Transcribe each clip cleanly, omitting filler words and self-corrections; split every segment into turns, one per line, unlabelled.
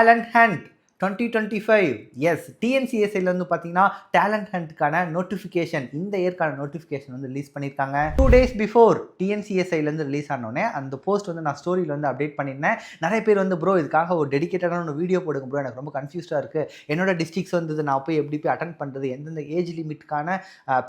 Talent hunt 2025 S டிஎன்சிஎஸ்ஐல வந்து பார்த்தீங்கன்னா talent ஹண்ட்க்கான notification இந்த இயர்க்கான நோட்டிஃபிகேஷன் வந்து ரிலீஸ் பண்ணியிருக்காங்க. 2 days பிஃபோர் டிஎன்சிஎஸ்ஐலேருந்து ரிலீஸ் ஆனோடனே அந்த போஸ்ட் வந்து நான் ஸ்டோரியில் வந்து அப்டேட் பண்ணியிருந்தேன். நிறைய பேர் வந்து ப்ரோ இதுக்காக ஒரு டெடிக்கேட்டடான வீடியோ போடுங்க ப்ரோ, எனக்கு ரொம்ப கன்ஃபியூஸ்டாக இருக்குது, என்னோட டிஸ்ட்ரிக்ஸ் வந்து நான் போய் எப்படி போய் அட்டன் பண்ணுறது, எந்தெந்த ஏஜ் லிமிட்கான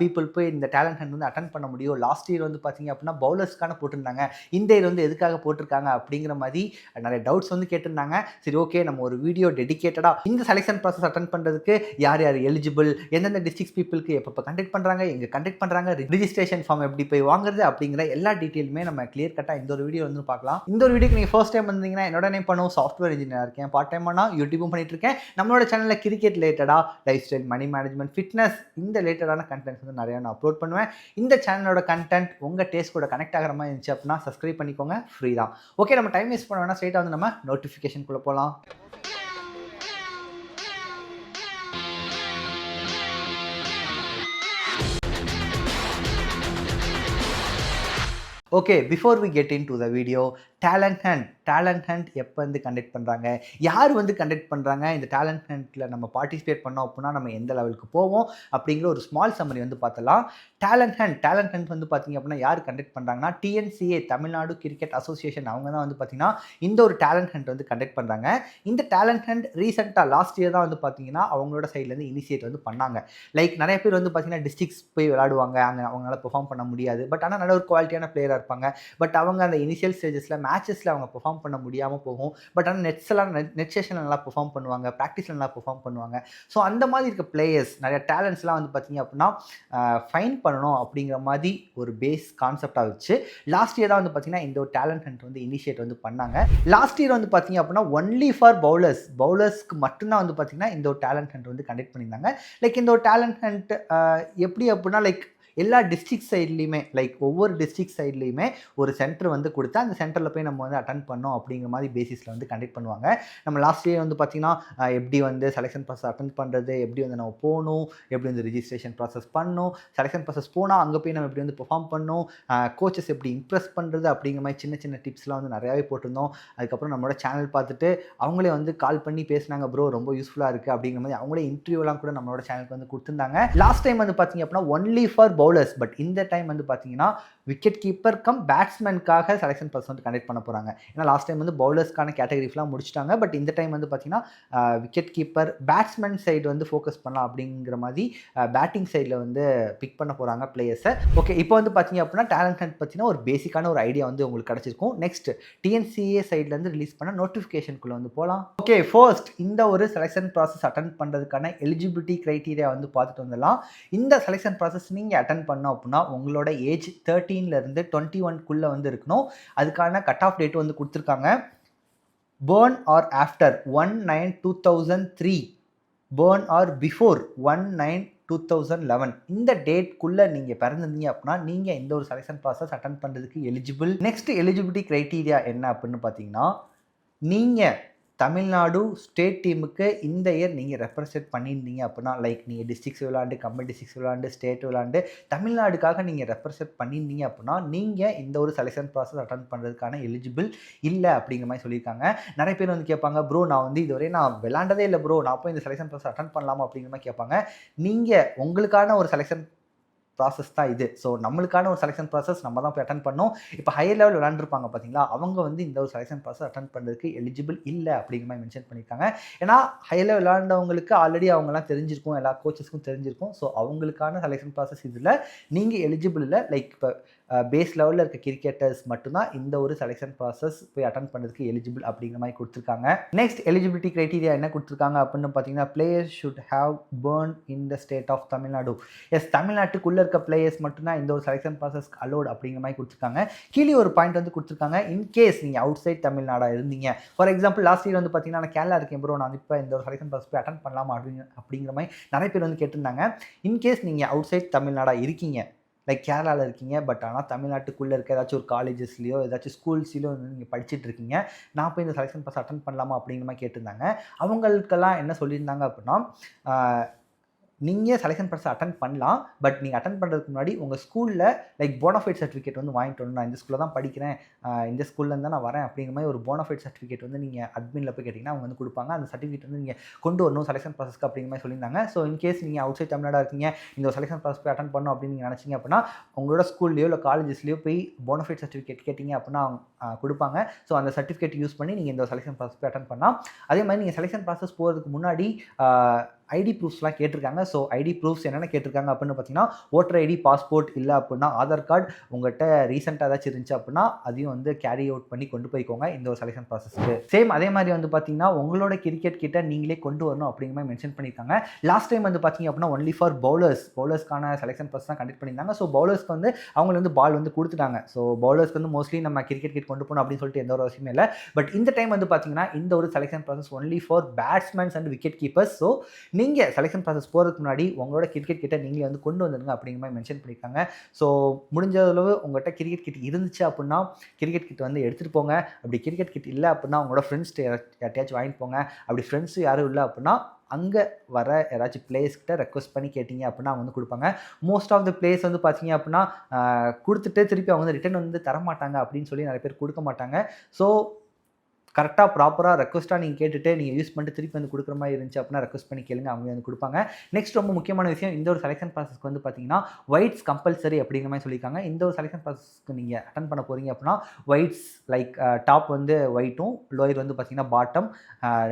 பீப்புள் போய் இந்த டேலண்ட் ஹண்ட் வந்து அட்டன் பண்ண முடியும். லாஸ்ட் இயர் வந்து பார்த்தீங்க அப்படின்னா பவுலர்ஸ்க்கான போட்டிருந்தாங்க, இந்த இயர் வந்து எதுக்காக போட்டிருக்காங்க அப்படிங்கிற மாதிரி நிறைய டவுட்ஸ் வந்து கேட்டிருந்தாங்க. சரி ஓகே, நம்ம ஒரு வீடியோ டெடிக்கேட்டடாக இந்த செலெக்ஷன் ப்ராசஸ் அட்டன் பண்ணுறதுக்கு யார் யார் எலிஜிபிள், எந்தெந்த டிஸ்ட்ரிக்ட் பீப்புளுக்கு எப்போ கண்டக்ட் பண்ணுறாங்க, எங்கே கண்டக்ட் பண்ணுறாங்க, ரிஜிஸ்ட்ரேஷன் ஃபார்ம் எப்படி போய் வாங்குறது அப்படிங்கிற எல்லா டீட்டெயிலுமே நம்ம கிளியர் கட்டாக இந்த ஒரு வீடியோ வந்து பார்க்கலாம். இந்த ஒரு வீடியோக்கு நீங்கள் ஃபர்ஸ்ட் டைம் வந்தீங்கன்னா என்னோட நேம் பண்ணுவோம், சாஃப்ட்வேர் இன்ஜினியர் இருக்கேன், பார்ட் டைமாக யூடியூப்பும் பண்ணிட்டு இருக்கேன். நம்மளோட சேனலில் கிரிக்கெட் ரிலேட்டடாக, life style, money management, fitness இந்த ரிலேட்டடான கண்டென்ட்ஸ் வந்து நிறையா நான் அப்லோட் பண்ணுவேன். இந்த சேனலோட கண்டென்ட் உங்கள் டேஸ்ட் கூட கனெக்ட் ஆகிற மாதிரி இருந்துச்சு அப்படின்னா சப்ஸ்கிரைப் பண்ணிக்கோங்க, ஃப்ரீ தான். ஓகே, நம்ம டைம் வேஸ்ட் பண்ண வேணா ஸ்ட்ரைட்டாக வந்து நம்ம நோட்டிஃபிகேஷனுக்குள்ளே போகலாம். Okay, before we get in to the video, talent hunt எப்போ வந்து கண்டக்ட் பண்ணுறாங்க, யார் வந்து கண்டக்ட் பண்ணுறாங்க, இந்த டேலண்ட் ஹண்டில் நம்ம பார்ட்டிசிபேட் பண்ணோம் அப்படின்னா நம்ம எந்த லெவலுக்கு போவோம் அப்படிங்கிற ஒரு ஸ்மால் சம்மரி வந்து பார்த்தலாம். டேலண்ட் ஹண்ட் வந்து பார்த்தீங்க அப்படின்னா யார் கண்டக்ட் பண்ணுறாங்கன்னா டிஎன்சிஏ, தமிழ்நாடு கிரிக்கெட் அசோசியேஷன், அவங்க தான் வந்து பார்த்தீங்கன்னா இந்த ஒரு டேலண்ட் ஹண்ட் வந்து கண்டக்ட் பண்ணுறாங்க. இந்த டேலண்ட் ஹண்ட் ரீசெண்டாக லாஸ்ட் இயர் தான் வந்து பார்த்தீங்கன்னா அவங்களோட சைட்லேருந்து இனிஷியேட் வந்து பண்ணாங்க. லைக் நிறைய பேர் வந்து பார்த்தீங்கன்னா டிஸ்ட்ரிக்ஸ் போய் விளையாடுவாங்க, அங்கே அவங்களால பெர்ஃபார்ம் பண்ண முடியாது, பட் ஆனால் நல்ல ஒரு குவாலிட்டியான பிளேயராக இருப்பாங்க. பட் அவங்க அந்த இனிஷியல் ஸ்டேஜஸில் மேட்சஸில் அவங்க பெர்ஃபார்ம் பண்ண முடியாமல் போகும். பட் ஆனால் நெட் செஷனில் நல்லா பெர்ஃபார்ம் பண்ணுவாங்க, ப்ராக்டிஸில் நல்லா பெர்ஃபார்ம் பண்ணுவாங்க. ஸோ அந்த மாதிரி இருக்க பிளேயர்ஸ் நிறைய டேலண்ட்ஸ்லாம் வந்து பார்த்தீங்க அப்படின்னா ஃபைன் பண்ணணும் அப்படிங்கிற மாதிரி ஒரு பேஸ் கான்செப்டாக வச்சு லாஸ்ட் இயர் தான் வந்து பார்த்தீங்கன்னா இந்த ஒரு டேலண்ட் ஹண்ட் வந்து இனிஷியேட் வந்து பண்ணாங்க. லாஸ்ட் இயர் வந்து பார்த்தீங்க அப்படின்னா ஒன்லி ஃபார் பவுலர்ஸ்க்கு மட்டும்தான் வந்து பார்த்தீங்கன்னா இந்த ஒரு டேலண்ட் ஹண்ட் வந்து கண்டக்ட் பண்ணியிருந்தாங்க. லைக் இந்த ஒரு டேலண்ட் ஹண்ட் எப்படி அப்படின்னா லைக் எல்லா டிஸ்ட்ரிக்ட் சைட்லேயுமே, லைக் ஒவ்வொரு டிஸ்ட்ரிக்ட் சைட்லேயுமே ஒரு சென்டர் வந்து கொடுத்து அந்த சென்டரில் போய் நம்ம வந்து அட்டன் பண்ணோம் அப்படிங்கிற மாதிரி பேசிஸில் வந்து கண்டக்ட் பண்ணுவாங்க. நம்ம லாஸ்ட் இயர் வந்து பார்த்திங்கன்னா எப்படி வந்து செலெக்ஷன் ப்ராசஸ் அட்டன் பண்ணுறது, எப்படி வந்து நம்ம போகணும், எப்படி வந்து ரிஜிஸ்ட்ரேஷன் ப்ராசஸ் பண்ணணும், செலெக்ஷன் ப்ராசஸ் போனால் அங்கே போய் நம்ம எப்படி வந்து பெர்ஃபார்ம் பண்ணணும், கோச்சஸ் எப்படி இம்ப்ரெஸ் பண்ணுறது அப்படிங்கிற மாதிரி சின்ன சின்ன டிப்ஸ்லாம் வந்து நிறையாவே போட்டிருந்தோம். அதுக்கப்புறம் நம்மளோட சேனல் பார்த்துட்டு அவங்களே வந்து கால் பண்ணி பேசினாங்க, ப்ரோ ரொம்ப யூஸ்ஃபுல்லாக இருக்குது அப்படிங்கிற மாதிரி அவங்களே இன்டர்வியூலாம் கூட நம்மளோட சேனலுக்கு வந்து கொடுத்துருந்தாங்க. லாஸ்ட் டைம் வந்து பார்த்திங்க அப்படின்னா ஒன்லி ஃபார் பவுலர்ஸ், பட் இந்த டைம் வந்து பார்த்தீங்கன்னா விக்கெட் கீப்பர் கம் பேட்ஸ்மேனுக்காக செலெக்ஷன் ப்ராசஸ் வந்து கண்டக்ட் பண்ண போகிறாங்க. ஏன்னா லாஸ்ட் டைம் வந்து பவுலர்ஸ்க்கான கேட்டகரிஸ்லாம் முடிச்சிட்டாங்க, பட் இந்த டைம் வந்து பார்த்தீங்கன்னா விக்கெட் கீப்பர் பேட்ஸ்மேன் சைடு வந்து ஃபோக்கஸ் பண்ணலாம் அப்படிங்கிற மாதிரி பேட்டிங் சைடில் வந்து பிக் பண்ண போகிறாங்க பிளேயர்ஸை. ஓகே, இப்போ வந்து பார்த்தீங்க அப்படின்னா டேலண்ட் ஹண்ட் பார்த்தீங்கன்னா ஒரு பேசிக்கான ஒரு ஐடியா வந்து உங்களுக்கு கிடச்சிருக்கும். நெக்ஸ்ட் டிஎன்சிஏ சைட்லேருந்து ரிலீஸ் பண்ண நோட்டிஃபிகேஷனுக்குள்ளே வந்து போகலாம். ஓகே, ஃபர்ஸ்ட் இந்த ஒரு செலெக்ஷன் ப்ராசஸ் அட்டன் பண்ணுறதுக்கான எலிஜிபிலிட்டி க்ரைட்டீரியா வந்து பார்த்துட்டு வந்துடலாம். இந்த செலெக்ஷன் ப்ராசஸ் நீங்கள் அட்டன் பண்ணோம் அப்படின்னா உங்களோட ஏஜ் 13லேருந்து 21க்குள்ளே வந்து இருக்கணும். அதுக்கான கட் ஆஃப் டேட் வந்து கொடுத்துருக்காங்க. born or after 1/9/2003, born or before 1/9/2011 இந்த டேட்குள்ளே நீங்கள் பிறந்திருந்தீங்க அப்படின்னா நீங்கள் இந்த ஒரு செலெக்ஷன் ப்ராசஸ் அட்டன் பண்ணுறதுக்கு எலிஜிபிள். நெக்ஸ்ட் எலிஜிபிலிட்டி க்ரைட்டீரியா என்ன அப்படின்னு பார்த்தீங்கன்னா, நீங்கள் தமிழ்நாடு ஸ்டேட் டீமுக்கு இந்த இயர் நீங்கள் ரெப்ரசென்ட் பண்ணியிருந்தீங்க அப்படின்னா, லைக் நீங்கள் டிஸ்ட்ரிக்ஸ் விளாண்டு, கம்பெனி டிஸ்ட்ரிக்ஸ் விளாண்டு, ஸ்டேட் விளாண்டு, தமிழ்நாடுக்காக நீங்கள் ரெப்ரசென்ட் பண்ணியிருந்தீங்க அப்படின்னா நீங்கள் இந்த ஒரு செலெக்ஷன் ப்ராசஸ் அட்டன் பண்ணுறதுக்கான எலிஜிபிள் இல்லை அப்படிங்கிற மாதிரி சொல்லியிருக்காங்க. நிறைய பேர் வந்து கேட்பாங்க, ப்ரோ நான் வந்து இதுவரை நான் விளாண்டதே இல்லை ப்ரோ, நான் போய் இந்த செலெக்ஷன் ப்ராசஸ் அட்டன் பண்ணலாமா அப்படிங்கிற மாதிரி கேட்பாங்க. நீங்கள் உங்களுக்கான ஒரு செலெக்ஷன் ப்ராசஸ் தான் இது. ஸோ நம்மளுக்கான ஒரு செலெக்ஷன் ப்ராசஸ் நம்ம தான் போய் அட்டன் பண்ணோம். இப்போ ஹையர் லெவல் விளாண்டுருப்பாங்க பார்த்தீங்களா, அவங்க வந்து இந்த ஒரு செலெக்ஷன் ப்ராசஸ் அட்டன் பண்ணுறதுக்கு எலிஜிபிள் இல்லை அப்படிங்கிற மாதிரி மென்ஷன் பண்ணியிருக்காங்க. ஏன்னா ஹையர் லெவல் விளாண்டவங்களுக்கு ஆல்ரெடி அவங்கலாம் தெரிஞ்சிருக்கும், எல்லா கோச்சஸ்க்கும் தெரிஞ்சிருக்கும். ஸோ அவங்களுக்கான செலெக்ஷன் ப்ராசஸ் இதில் நீங்கள் எலிஜிபிள் இல்லை. லைக் இப்போ பேஸ் லெவலில் இருக்க கிரிக்கெட்டர்ஸ் மட்டும்தான் இந்த ஒரு செலெக்ஷன் ப்ராசஸ் போய் அட்டன் பண்ணுறதுக்கு எலிஜிபிள் அப்படிங்கிற மாதிரி கொடுத்துருக்காங்க. நெக்ஸ்ட் எலிஜிபிலிட்டி க்ரைட்டீரியா என்ன கொடுத்துருக்காங்க அப்படின்னு பார்த்தீங்கன்னா, players should have born in the state of Tamil Nadu. Yes, தமிழ்நாட்டுக்குள்ளே இருக்க பிளேயர்ஸ் மட்டும்தான் இந்த ஒரு செலெக்ஷன் ப்ராசஸ்க்கு அலோட் அப்படிங்கிற மாதிரி கொடுத்துருக்காங்க. கீழே ஒரு பாயிண்ட் வந்து கொடுத்துருக்காங்க, இன்கேஸ் நீங்கள் அவுட் சைட் தமிழ்நாடாக இருந்தீங்க, ஃபார் எக்ஸாம்பிள் லாஸ்ட் இயர் வந்து பார்த்தீங்கன்னா நான் கேரளா இருக்கேன் ப்ரோ, நான் இப்போ இந்த ஒரு செலெக்ஷன் ப்ராசஸ் போய் அட்டன் பண்ணலாமா அப்படிங்கிற மாதிரி நிறைய பேர் வந்து கேட்டிருந்தாங்க. இன்கேஸ் நீங்கள் அவுட் சைட் தமிழ்நாடாக இருக்கீங்க, லைக் கேரளாவில் இருக்கீங்க, பட் ஆனால் தமிழ்நாட்டுக்குள்ளே இருக்க ஏதாச்சும் ஒரு காலேஜஸ்லையோ ஏதாச்சும் ஸ்கூல்ஸ்லையோ வந்து நீங்கள் படிச்சுட்டு இருக்கீங்க, நான் போய் இந்த செலெக்ஷன் ப்ராசஸ் அட்டன் பண்ணலாமா அப்படிங்கிற மாதிரி கேட்டிருந்தாங்க. அவங்களுக்கெல்லாம் என்ன சொல்லியிருந்தாங்க அப்படின்னா, நீங்கள் செலெக்ஷன் ப்ராசஸ் அட்டன் பண்ணலாம். பட் நீங்கள் அட்டன் பண்ணுறதுக்கு முன்னாடி உங்கள் ஸ்கூலில் லைக் போனஃபைட் சர்டிஃபிகேட் வந்து வாங்கிட்டு வரணும். நான் இந்த ஸ்கூலில் தான் படிக்கிறேன், இந்த ஸ்கூல்லேருந்து தான் நான் வரேன் அப்படிங்கிற மாதிரி ஒரு போனஃபைட் சர்டிஃபிகேட் வந்து நீங்கள் அட்மினில் போய் கேட்டிங்கன்னா அவங்க வந்து கொடுப்பாங்க. அந்த சர்டிஃபிகேட் வந்து நீங்கள் கொண்டு வரணும் செலெக்ஷன் ப்ராசஸ்க்கு அப்படிங்கிற மாதிரி சொல்லியிருந்தாங்க. ஸோ இன்கேஸ் நீங்கள் அவுட் சைட் தமிழ்நாடாக இருக்கீங்க, இந்த ஒரு செலெக்ஷன் ப்ராசஸ் போய் அட்டன் பண்ணணும் அப்படின்னு நீங்கள் நினச்சிங்க அப்படின்னா உங்களோட ஸ்கூல்லையோ இல்லை காலேஜஸ்லையோ போய் போனஃபைட் சர்டிஃபிகேட் கேட்டிங்க அப்படின்னா அவங்க கொடுப்பாங்க. ஸோ அந்த சர்டிஃபிகேட் யூஸ் பண்ணி நீங்கள் இந்த செலெக்ஷன் ப்ராசஸ் போய் அட்டன் பண்ணலாம். அதே மாதிரி நீங்கள் செலெக்ஷன் ப்ராசஸ் போகிறதுக்கு முன்னாடி ஐடி ப்ரூஃப்ஸ்லாம் கேட்டிருக்காங்க. ஸோ ஐடி ப்ரூஃப்ஸ் என்னென்ன கேட்டிருக்காங்க அப்படின்னு பார்த்தீங்கன்னா ஓட்டர் ஐடி, பாஸ்போர்ட், இல்லை அப்படின்னா ஆதார் கார்டு உங்கள்கிட்ட ரீசெண்டாக ஏதாச்சும் இருந்துச்சு அப்படின்னா அதையும் வந்து கேரி அவுட் பண்ணி கொண்டு போய்க்கோங்க இந்த ஒரு செலெக்ஷன் ப்ராசஸ்க்கு. சேம் அதே மாதிரி வந்து பார்த்தீங்கன்னா உங்களோட கிரிக்கெட் கிட்ட நீங்களே கொண்டு வரணும் அப்படிங்கிற மாதிரி மென்ஷன் பண்ணியிருக்காங்க. லாஸ்ட் டைம் வந்து பார்த்தீங்க அப்படின்னா ஒன்லி ஃபார் பவுலர்ஸ்க்கான செலெக்ஷன் ப்ராசஸ் தான் கண்டக்ட் பண்ணியிருந்தாங்க. ஸோ பவுலர்ஸ்க்கு வந்து அவங்களை வந்து பால் வந்து கொடுத்துட்டாங்க. ஸோ பவுலர்ஸ்க்கு வந்து மோஸ்ட்லி நம்ம கிரிக்கெட் கிட் கொண்டு போகணும் அப்படின்னு சொல்லிட்டு எந்த ஒரு அவசியமே இல்லை. பட் இந்த டைம் வந்து பார்த்தீங்கன்னா இந்த ஒரு selection process only for batsmen and wicket keepers. So நீங்கள் செலெக்ஷன் ப்ராசஸ் போகிறதுக்கு முன்னாடி உங்களோட கிரிக்கெட் கிட்ட நீங்களே வந்து கொண்டு வந்துடுங்க அப்படிங்கிற மாதிரி மென்ஷன் பண்ணியிருக்காங்க. ஸோ முடிஞ்ச அளவு உங்கள்கிட்ட கிரிக்கெட் கிட் இருந்துச்சு அப்படின்னா கிரிக்கெட் கிட் வந்து எடுத்துகிட்டு போங்க. அப்படி கிரிக்கெட் கிட் இல்லை அப்படின்னா உங்களோட ஃப்ரெண்ட்ஸ் யார்ட்டையாச்சும் வாங்கிட்டு போங்க. அப்படி ஃப்ரெண்ட்ஸ் யாரும் இல்லை அப்படின்னா அங்கே வர யாராச்சும் பிளேயர்ஸ்கிட்ட ரெக்வஸ்ட் பண்ணி கேட்டிங்க அப்படின்னா அவங்க வந்து கொடுப்பாங்க. மோஸ்ட் ஆஃப் த பிளேயர்ஸ் வந்து பார்த்தீங்க அப்படின்னா கொடுத்துட்டு திருப்பி அவங்க வந்து ரிட்டர்ன் வந்து தரமாட்டாங்க அப்படின்னு சொல்லி நிறைய பேர் கொடுக்க மாட்டாங்க. ஸோ கரெக்டாக ப்ராப்பராக ரெக்வஸ்ட்டாக நீங்கள் கேட்டுட்டு நீங்கள் யூஸ் பண்ணிட்டு திருப்பி வந்து கொடுக்குற மாதிரி இருந்துச்சு அப்படின்னா ரெக்வஸ்ட் பண்ணி கேளுங்க, அவங்க வந்து கொடுப்பாங்க. நெக்ஸ்ட் ரொம்ப முக்கியமான விஷயம், இந்த ஒரு செலெக்ஷன் ப்ராசஸ்க்கு வந்து பார்த்தீங்கன்னா ஒயிட்ஸ் கம்பல்சரி அப்படிங்கிற மாதிரி சொல்லியிருக்காங்க. இந்த ஒரு செலெக்ஷன் ப்ராசஸ்க்கு நீங்கள் அட்டன் பண்ண போகிறீங்க அப்படின்னா ஒயிட்ஸ் லைக் டாப் வந்து ஒயிட்டும் லோயர் வந்து பார்த்தீங்கன்னா பாட்டம்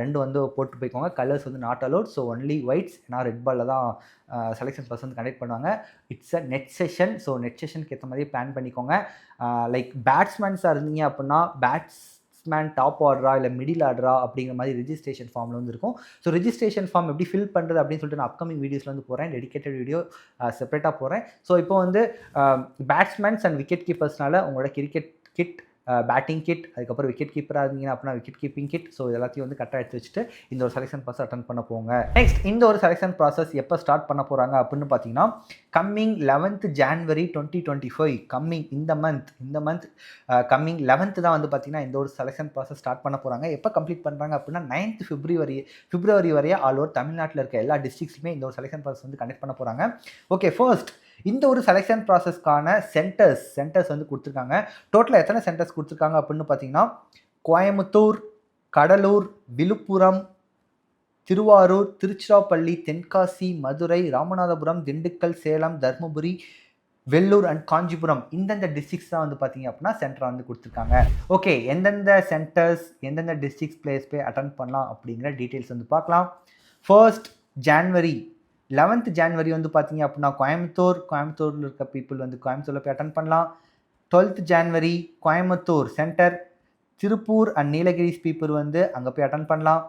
ரெண்டும் வந்து போட்டு போய்க்கோங்க. கலர்ஸ் வந்து not allowed. So only whites. ஏன்னா ரெட் பாலில் தான் செலெக்ஷன் ப்ராசஸ் வந்து கண்டக்ட் பண்ணுவாங்க. It's a net session. So net செஷனுக்கு ஏற்ற மாதிரி பிளான் பண்ணிக்கோங்க. லைக் பேட்ஸ்மேன்ஸாக இருந்தீங்க அப்படின்னா பேட்ஸ்மேன் டாப் ஆர்டரா இல்லை மிடில் ஆர்டரா அப்படிங்கிற மாதிரி ரெஜிஸ்ட்ரேஷன் ஃபார்மில் வந்து இருக்கும். ஸோ ரெஜிஸ்ட்ரேஷன் ஃபார்ம் எப்படி ஃபில் பண்ணுறது அப்படின்னு சொல்லிட்டு நான் அப்கமிங் வீடியோஸில் வந்து போகிறேன், டெடிகேட்டட் வீடியோ செப்பரேட்டாக போகிறேன். ஸோ இப்போ வந்து பேட்ஸ்மேன்ஸ் அண்ட் விக்கெட் கீப்பர்ஸ்னால உங்களோட கிரிக்கெட் கிட், பேட்டிங் கிட், அதுக்கப்புறம் விக்கெட் கீப்பராக இருந்தீங்கன்னா அப்படின்னா விக்கெட் கீப்பிங் கிட், ஸோ எல்லாத்தையும் வந்து கரெக்டாக எடுத்து வச்சுட்டு இந்த ஒரு செலெக்ஷன் ப்ராசஸ் அட்டன் பண்ண போங்க. நெக்ஸ்ட் இந்த ஒரு செலெக்ஷன் ப்ராசஸ் எப்போ ஸ்டார்ட் பண்ண போகிறாங்க அப்படின்னு பார்த்தீங்கன்னா கம்மிங் 11th January 2025 கம்மிங் இந்த மந்த் கம்மிங் 11th தான் வந்து பார்த்தீங்கன்னா இந்த ஒரு செலெக்ஷன் ப்ராசஸ் ஸ்டார்ட் பண்ண போகிறாங்க. எப்போ கம்ப்ளீட் பண்ணுறாங்க அப்படின்னா 9th February வரைய ஆல் ஓவர் தமிழ்நாட்டில் இருக்க எல்லா டிஸ்ட்ரிக்ஸுமே இந்த ஒரு செலெக்ஷன் ப்ராசஸ் வந்து கண்டக்ட் பண்ண போகிறாங்க. ஓகே, ஃபர்ஸ்ட் இந்த ஒரு செலெக்ஷன் ப்ராசஸ்க்கான சென்டர்ஸ் வந்து கொடுத்துருக்காங்க. டோட்டலாக எத்தனை சென்டர்ஸ் கொடுத்துருக்காங்க அப்படின்னு பார்த்தீங்கன்னா கோயம்புத்தூர், கடலூர், விழுப்புரம், திருவாரூர், திருச்சிராப்பள்ளி, தென்காசி, மதுரை, ராமநாதபுரம், திண்டுக்கல், சேலம், தர்மபுரி, வெள்ளூர் அண்ட் காஞ்சிபுரம் இந்தந்த டிஸ்ட்ரிக்ஸ் தான் வந்து பார்த்தீங்க அப்படின்னா சென்டர் வந்து கொடுத்துருக்காங்க. ஓகே, எந்தெந்த சென்டர்ஸ் எந்தெந்த டிஸ்ட்ரிக்ஸ் பிளேஸ் போய் அட்டன் பண்ணலாம் அப்படிங்கிற டீட்டெயில்ஸ் வந்து பார்க்கலாம். ஃபர்ஸ்ட் January 11th January வந்து பார்த்தீங்க அப்படின்னா கோயம்புத்தூரில் இருக்க பீப்புள் வந்து கோயம்புத்தூரில் போய் அட்டன் பண்ணலாம். 12th January Coimbatore centre, Tiruppur and Nilgiris people வந்து அங்கே போய் அட்டன் பண்ணலாம்.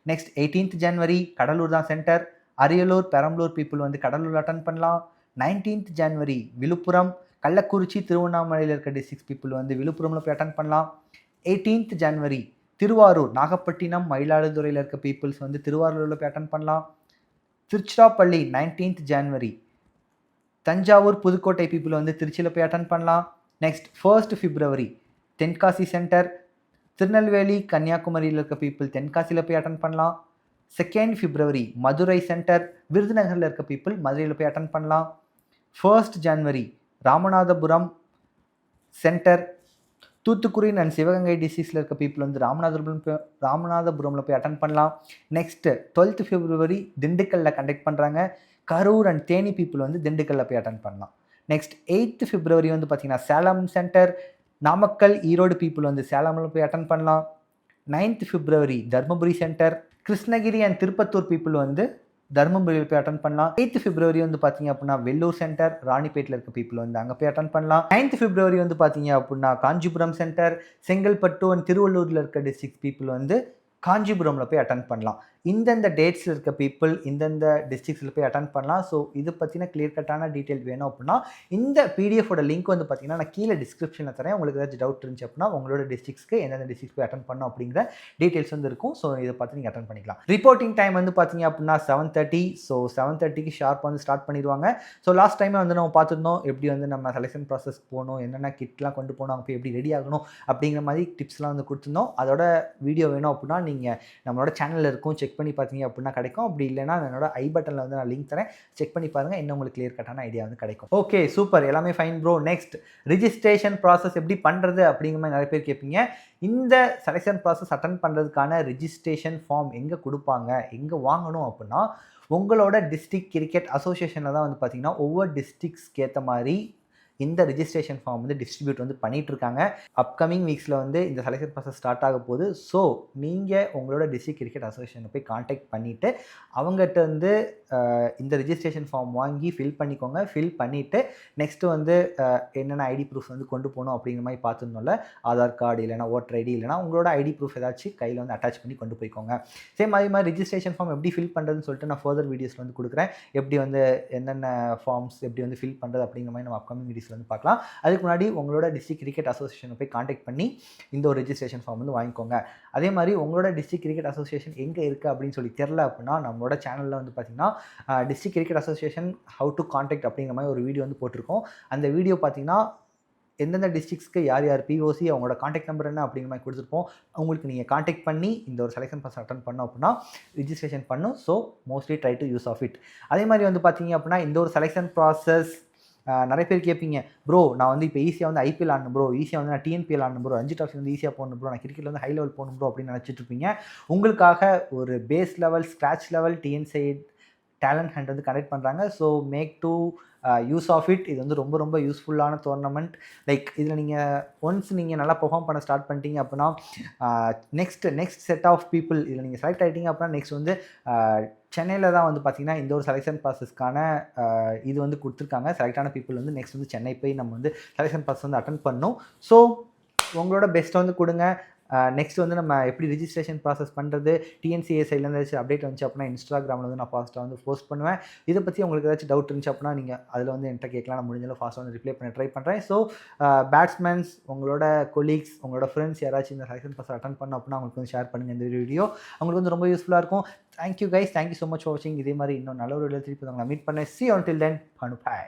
நெக்ஸ்ட் 18th January கடலூர் தான் சென்டர், அரியலூர், பெரம்பலூர் பீப்புள் வந்து கடலூர் அட்டன் பண்ணலாம். 19th January விழுப்புரம், கள்ளக்குறிச்சி, திருவண்ணாமலையில் இருக்க டிஸ்ட்ரிக்ஸ் பீப்புள் வந்து விழுப்புரமில் போய் அட்டன் பண்ணலாம். 18th January திருவாரூர், நாகப்பட்டினம், மயிலாடுதுறையில் இருக்க பீப்புள்ஸ் வந்து திருவாரூரில் போய் அட்டன் பண்ணலாம். Tiruchirappalli 19th January, Thanjavur, Pudukkottai people வந்து திருச்சியில் போய் அட்டன் பண்ணலாம். Next 1st February Tenkasi centre, Tirunelveli, கன்னியாகுமரியில் இருக்க பீப்புள் தென்காசியில் போய் அட்டன் பண்ணலாம். 2nd February மதுரை சென்டர், விருதுநகரில் இருக்க பீப்புள் மதுரையில் போய் அட்டன் பண்ணலாம். 1st January Ramanathapuram centre, Thoothukudi and Sivaganga டிஸ்ட்ரிக்ஸில் இருக்க பீப்புள் வந்து ராமநாதபுரமில் போய் அட்டன் பண்ணலாம். நெக்ஸ்ட்டு 12th February திண்டுக்கல்லில் கண்டக்ட் பண்ணுறாங்க. கரூர் அண்ட் தேனி பீப்புள் வந்து திண்டுக்கல்லில் போய் அட்டன் பண்ணலாம். நெக்ஸ்ட் 8th February வந்து பார்த்திங்கன்னா சேலம் சென்டர், நாமக்கல், ஈரோடு பீப்புள் வந்து சேலமில் போய் அட்டன் பண்ணலாம். 9th February Dharmapuri centre, Krishnagiri and Tirupattur people வந்து தர்மபுரியில் போய் அட்டன் பண்ணலாம். 8th February வந்து பார்த்தீங்க அப்படின்னா வெள்ளூர் சென்டர், ராணிப்பேட்டில் இருக்க பீப்புள் வந்து அங்கே போய் அட்டன் பண்ணலாம். 9th February வந்து பார்த்தீங்க அப்படின்னா காஞ்சிபுரம் சென்டர், செங்கல்பட்டு அண்ட் திருவள்ளூரில் இருக்க டிஸ்ட்ரிக்ட் பீப்புள் வந்து காஞ்சிபுரமில் போய் அட்டன் பண்ணலாம். இந்தந்த டேட்ஸில் இருக்க பீப்புள் இந்தந்த டிஸ்ட்ரிக்ஸில் போய் அட்டன் பண்ணலாம். ஸோ இது பற்றின கிளியர் கட்டான டீட்டெயில் வேணும் அப்படின்னா இந்த பிடிஎஃபோட லிங்க் வந்து பார்த்தீங்கன்னா நான் கீழே டிஸ்கிரிப்ஷனில் தரேன். உங்களுக்கு ஏதாச்சும் டவுட் இருந்துச்சு அப்படின்னா உங்களோட டிஸ்ட்ரிக்ஸ்க்கு எந்தெந்த டிஸ்ட்ரிக்ஸ் போய் அட்டன் பண்ணணும் அப்படிங்கிற டீட்டெயில்ஸ் வந்து இருக்கும். ஸோ இதை பார்த்து நீங்கள் அட்டன் பண்ணிக்கலாம். ரிப்போர்ட்டிங் டைம் வந்து பார்த்தீங்க அப்படின்னா 7:30. ஸோ 7:30க்கு ஷார்ப் வந்து ஸ்டார்ட் பண்ணிடுவாங்க. ஸோ லாஸ்ட் டைமே வந்து நம்ம பார்த்துருந்தோம் எப்படி வந்து நம்ம செலெக்ஷன் ப்ராசஸ் போகணும், என்னென்ன கிட்லாம் கொண்டு போகணும், அங்கே போய் எப்படி ரெடி ஆகணும் அப்படிங்கிற மாதிரி டிப்ஸ்லாம் வந்து கொடுத்துருந்தோம். அதோட வீடியோ வேணும் அப்படின்னா நீங்கள் நம்மளோட சேனலில் இருக்கும், செக் பண்ணி பார்த்தீங்க அப்படின்னா கிடைக்கும். அப்படி இல்லைனா என்னோட ஐ பட்டனில் வந்து நான் லிங்க் தரேன், செக் பண்ணி பாருங்கள், இன்னும் உங்களுக்கு கிளியர் கட்டான ஐடியா வந்து கிடைக்கும். ஓகே, சூப்பர், எல்லாமே fine bro. Next, registration process எப்படி பண்ணுறது அப்படிங்கிற மாதிரி நிறைய பேர் கேட்பீங்க. இந்த செலெக்ஷன் ப்ராசஸ் அட்டன் பண்ணுறதுக்கான ரிஜிஸ்ட்ரேஷன் ஃபார்ம் எங்கே கொடுப்பாங்க, எங்கே வாங்கணும் அப்படின்னா உங்களோட டிஸ்ட்ரிக்ட் கிரிக்கெட் அசோசியேஷனில் தான் வந்து பார்த்தீங்கன்னா ஒவ்வொரு டிஸ்ட்ரிக்ஸ்க்கு ஏற்ற மாதிரி இந்த ரிஜிஸ்ட்ரேஷன் ஃபார்ம் வந்து டிஸ்ட்ரிபியூட் வந்து பண்ணிகிட்ருக்காங்க. அப்கமிங் வீக்ஸில் வந்து இந்த செலெக்ஷன் ப்ராசஸ் ஸ்டார்ட் ஆக போகுது. ஸோ நீங்கள் உங்களோட டிஸ்ட்ரிக்ட் கிரிக்கெட் அசோசியேஷனை போய் காண்டாக்ட் பண்ணிவிட்டு அவங்ககிட்ட வந்து இந்த ரிஜிஸ்ட்ரேஷன் ஃபார்ம் வாங்கி ஃபில் பண்ணிக்கோங்க. ஃபில் பண்ணிவிட்டு நெக்ஸ்ட்டு வந்து என்னென்ன ஐடி ப்ரூஃப் வந்து கொண்டு போகணும் அப்படிங்கிற மாதிரி பார்த்துருந்தோம்ல, ஆதார் கார்டு இல்லைனா ஓட்டர் ஐடி இல்லைனா உங்களோட ஐடி ப்ரூஃப் ஏதாச்சும் கையில் வந்து அட்டாச் பண்ணி கொண்டு போய்க்கோங்க. சேம் அதே மாதிரி ரிஜிஸ்ட்ரேஷன் ஃபார்ம் எப்படி ஃபில் பண்ணுறதுன்னு சொல்லிட்டு நான் ஃபர்தர் வீடியோஸில் வந்து கொடுக்குறேன். எப்படி வந்து என்னென்ன ஃபார்ம்ஸ் எப்படி வந்து ஃபில் பண்ணுறது அப்படிங்கிற மாதிரி நம்ம அப்கமிங் வீடியோஸ் வந்து பார்க்கலாம். அதுக்கு முன்னாடி உங்களோட டிஸ்ட்ரிக்ட் கிரிக்கெட் அசோசியேஷனை போய் காண்டாக்ட் பண்ணி இந்த ஒரு ரிஜிஸ்ட்ரேஷன் ஃபார்ம் வந்து வாங்கிக்கோங்க. அதே மாதிரி உங்களோட டிஸ்ட்ரிக்ட் கிரிக்கெட் அசோசியேஷன் எங்கே இருக்குது அப்படின்னு சொல்லி தெரில அப்படின்னா நம்மளோட சேனலில் வந்து பார்த்தீங்கன்னா district cricket association how to contact அப்படிங்கிற மாதிரி ஒரு வீடியோ வந்து போட்டிருக்கோம். அந்த வீடியோ பார்த்தீங்கன்னா எந்தெந்த டிஸ்ட்ரிக்ஸ்க்கு யார் யார் பிஓசி, அவங்களோட காண்டாக்ட் நம்பர் என்ன அப்படிங்கிற மாதிரி கொடுத்துருப்போம். உங்களுக்கு நீங்கள் காண்டாக்ட் பண்ணி இந்த ஒரு செலெக்ஷன் ப்ராசஸ் அட்டன் பண்ணோம் அப்படின்னா ரிஜிஸ்ட்ரேஷன் பண்ணும். So mostly try to use of it. அதே மாதிரி வந்து பார்த்தீங்க அப்படின்னா இந்த ஒரு செலெக்ஷன் ப்ராசஸ் நிறைய பேர் கேட்பீங்க, ப்ரோ நான் வந்து இப்போ ஈஸியாக வந்து ஐபிஎல் ஆடணும் ப்ரோ, ஈஸியாக வந்து நான் டிஎன்பிஎல் ஆடணும் ப்ரோ, 5 ட்ராஃபி வந்து ஈஸியாக போகணும் ப்ரோ, நான் கிரிக்கெட்டில் வந்து ஹை லெவல் போகணும் ப்ரோ அப்படின்னு நினச்சிட்டு இருப்பீங்க. உங்களுக்காக ஒரு பேஸ் லெவல், ஸ்க்ராட்ச் லெவல் டிஎன்சைட் டேலண்ட் ஹண்ட் வந்து கனெக்ட் பண்ணுறாங்க. So make to use of it. இது வந்து ரொம்ப ரொம்ப யூஸ்ஃபுல்லான டோர்னமெண்ட். லைக் இதில் நீங்கள் ஒன்ஸ் நீங்கள் நல்லா பெர்ஃபார்ம் பண்ண ஸ்டார்ட் பண்ணிட்டீங்க அப்படின்னா நெக்ஸ்ட் செட் ஆஃப் பீப்புள் இதில் நீங்கள் செலக்ட் ஆகிட்டீங்க அப்படின்னா நெக்ஸ்ட் வந்து சென்னையில் தான் வந்து பார்த்திங்கன்னா இந்த ஒரு செலெக்ஷன் ப்ராசஸ்க்கான இது வந்து கொடுத்துருக்காங்க. செலக்டான பீப்புள் வந்து நெக்ஸ்ட் வந்து சென்னை போய் நம்ம வந்து செலெக்ஷன் ப்ராசஸ் வந்து அட்டன் பண்ணணும். ஸோ உங்களோட பெஸ்ட்டை வந்து கொடுங்க. நெக்ஸ்ட் வந்து நம்ம எப்படி ரிஜிஸ்ட்ரேஷன் ப்ராசஸ் பண்ணுறது, டிஎன்சிஏ சைட்லேருந்து ஏதாச்சும் அப்டேட் வந்துச்சு அப்படின்னா இன்ஸ்டாகிராமில் வந்து நான் ஃபாஸ்ட்டாக வந்து போஸ்ட் பண்ணுவேன். இதை பற்றி உங்களுக்கு ஏதாச்சும் டவுட் இருந்துச்சு அப்படின்னா நீங்கள் அதில் வந்து என்கிட்ட கேட்கலாம். நான் முடிஞ்சாலும் ஃபாஸ்ட்டாக வந்து ரிப்ளை பண்ண ட்ரை பண்ணுறேன். ஸோ பேட்ஸ்மேன்ஸ், உங்களோட கொலீக்ஸ், உங்களோட ஃப்ரெண்ட்ஸ் யாராச்சும் இந்த செலெக்ஷன் ப்ராசஸ் அட்டன் பண்ணோம் அப்படின்னா அவங்களுக்கு வந்து ஷேர் பண்ணுங்கள் இந்த வீடியோ. அவங்களுக்கு வந்து ரொம்ப யூஸ்ஃபுல்லாக இருக்கும். Thank you guys, thank you so much for வாட்சிங். இதே மாதிரி இன்னும் நல்ல ஒரு வீடியோ திருப்பி உங்களை மீட் பண்ணேன். See you until then, bye.